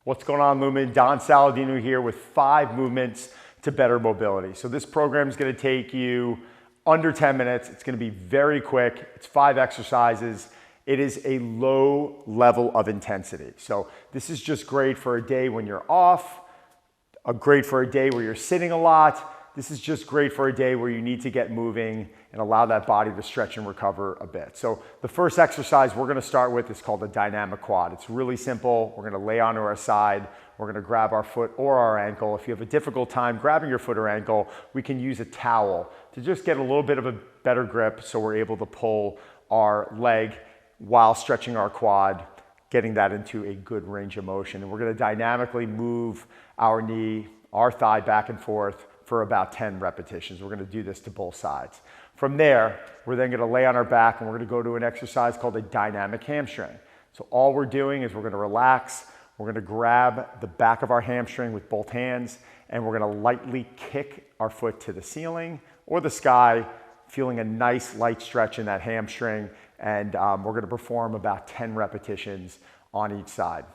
What's going on, Lumen? Don Saladino here with 5 movements to better mobility. So this program is going to take you under 10 minutes. It's going to be very quick. It's 5 exercises. It is a low level of intensity. So this is just great for a day when you're off, great for a day where you're sitting a lot. This is just great for a day where you need to get moving and allow that body to stretch and recover a bit. So the first exercise we're going to start with is called a dynamic quad. It's really simple. We're going to lay onto our side. We're going to grab our foot or our ankle. If you have a difficult time grabbing your foot or ankle, we can use a towel to just get a little bit of a better grip so we're able to pull our leg while stretching our quad, getting that into a good range of motion. And we're going to dynamically move our knee, our thigh back and forth for about 10 repetitions. We're going to do this to both sides. From there, we're then going to lay on our back and we're going to go to an exercise called a dynamic hamstring. So all we're doing is we're going to relax. We're going to grab the back of our hamstring with both hands and we're going to lightly kick our foot to the ceiling or the sky, feeling a nice light stretch in that hamstring. And we're going to perform about 10 repetitions on each side.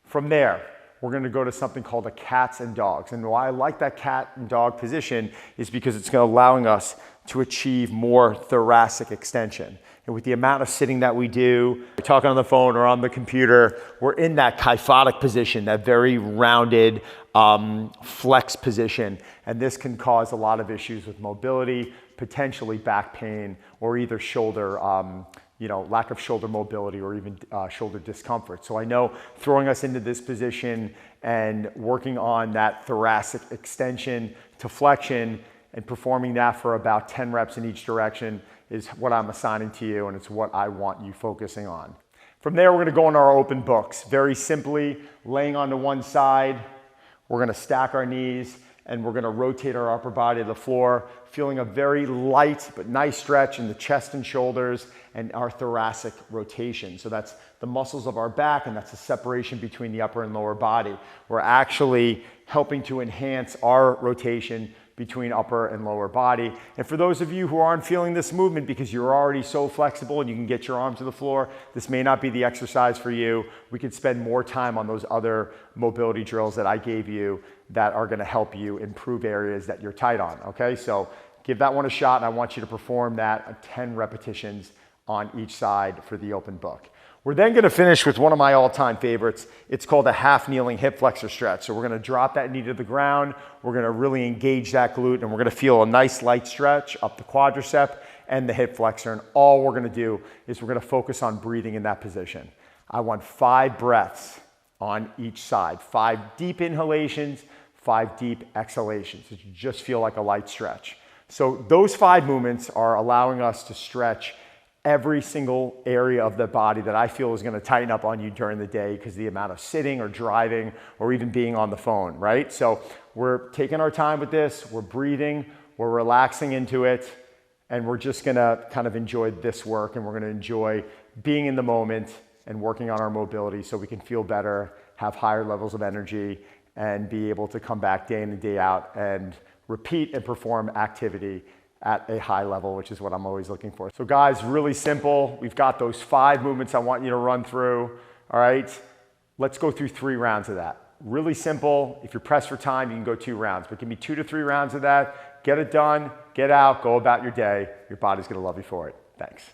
From there, we're going to go to something called a cats and dogs. And why I like that cat and dog position is because it's allowing us to achieve more thoracic extension. And with the amount of sitting that we do, talking on the phone or on the computer, we're in that kyphotic position, that very rounded flex position. And this can cause a lot of issues with mobility, potentially back pain, or either shoulder lack of shoulder mobility or even shoulder discomfort. So I know throwing us into this position and working on that thoracic extension to flexion and performing that for about 10 reps in each direction is what I'm assigning to you, and it's what I want you focusing on. From there, we're gonna go in our open books. Very simply, laying onto one side, we're gonna stack our knees, and we're going to rotate our upper body to the floor, feeling a very light but nice stretch in the chest and shoulders and our thoracic rotation. So that's the muscles of our back, and that's the separation between the upper and lower body. We're actually helping to enhance our rotation between upper and lower body. And for those of you who aren't feeling this movement because you're already so flexible and you can get your arms to the floor, this may not be the exercise for you. We could spend more time on those other mobility drills that I gave you that are gonna help you improve areas that you're tight on, okay? So give that one a shot, and I want you to perform that at 10 repetitions on each side for the open book. We're then gonna finish with one of my all-time favorites. It's called a half kneeling hip flexor stretch. So we're gonna drop that knee to the ground, we're gonna really engage that glute, and we're gonna feel a nice light stretch up the quadricep and the hip flexor. And all we're gonna do is we're gonna focus on breathing in that position. I want 5 breaths on each side, 5 deep inhalations, 5 deep exhalations. So you just feel like a light stretch. So those 5 movements are allowing us to stretch every single area of the body that I feel is going to tighten up on you during the day because of the amount of sitting or driving or even being on the phone, right? So we're taking our time with this, we're breathing, we're relaxing into it, and we're just going to kind of enjoy this work, and we're going to enjoy being in the moment and working on our mobility so we can feel better, have higher levels of energy, and be able to come back day in and day out and repeat and perform activity at a high level, which is what I'm always looking for. So guys, really simple. We've got those 5 movements I want you to run through, all right? Let's go through 3 rounds of that. Really simple. If you're pressed for time, you can go 2 rounds, but give me 2 to 3 rounds of that. Get it done, get out, go about your day. Your body's gonna love you for it. Thanks.